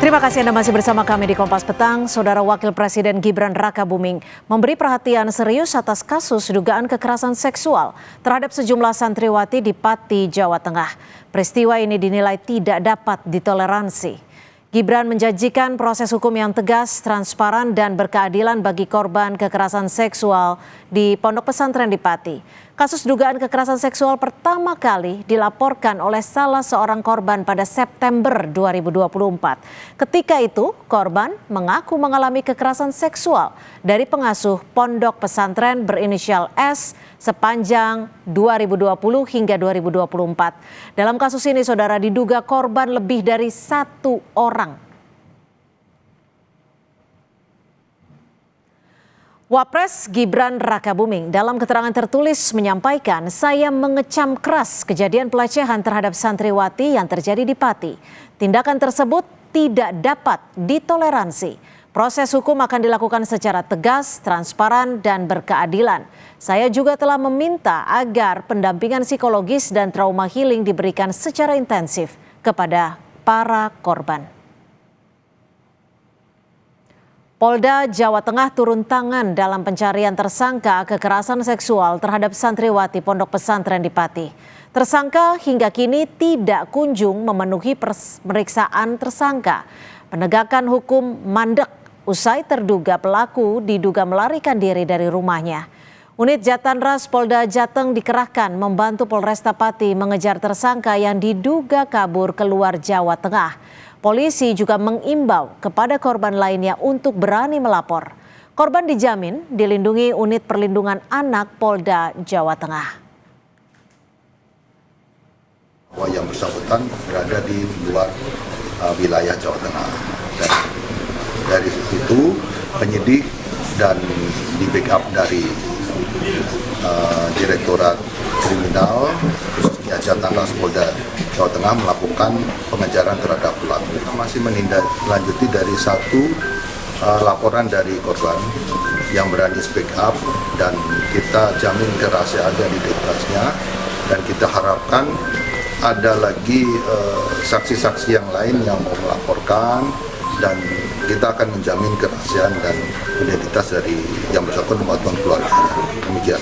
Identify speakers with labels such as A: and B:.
A: Terima kasih Anda masih bersama kami di Kompas Petang. Saudara Wakil Presiden Gibran Rakabuming memberi perhatian serius atas kasus dugaan kekerasan seksual terhadap sejumlah santriwati di Pati, Jawa Tengah. Peristiwa ini dinilai tidak dapat ditoleransi. Gibran menjanjikan proses hukum yang tegas, transparan, dan berkeadilan bagi korban kekerasan seksual di Pondok Pesantren di Pati. Kasus dugaan kekerasan seksual pertama kali dilaporkan oleh salah seorang korban pada September 2024. Ketika itu, korban mengaku mengalami kekerasan seksual dari pengasuh Pondok Pesantren berinisial S sepanjang 2020 hingga 2024. Dalam kasus ini, saudara, diduga korban lebih dari satu orang. Wapres Gibran Rakabuming dalam keterangan tertulis menyampaikan, "Saya mengecam keras kejadian pelecehan terhadap santriwati yang terjadi di Pati. Tindakan tersebut tidak dapat ditoleransi. Proses hukum akan dilakukan secara tegas, transparan, dan berkeadilan. Saya juga telah meminta agar pendampingan psikologis dan trauma healing diberikan secara intensif kepada para korban." Polda Jawa Tengah turun tangan dalam pencarian tersangka kekerasan seksual terhadap santriwati Pondok Pesantren di Pati. Tersangka hingga kini tidak kunjung memenuhi pemeriksaan tersangka. Penegakan hukum mandek usai terduga pelaku diduga melarikan diri dari rumahnya. Unit Jatanras Polda Jateng dikerahkan membantu Polresta Pati mengejar tersangka yang diduga kabur keluar Jawa Tengah. Polisi juga mengimbau kepada korban lainnya untuk berani melapor. Korban dijamin dilindungi Unit Perlindungan Anak Polda Jawa Tengah.
B: Yang bersangkutan berada di luar wilayah Jawa Tengah. Dan dari situ penyidik dan di backup dari Direktorat Kriminal khususnya Jatanras Polda Jawa Tengah melakukan pengejaran terhadap pelaku. Masih menindaklanjuti dari satu laporan dari korban yang berani speak up dan kita jamin kerahasiaan identitasnya, dan kita harapkan ada lagi saksi-saksi yang lain yang mau melaporkan, dan kita akan menjamin kerahasiaan dan identitas dari yang bersangkutan maupun keluarga. Demikian.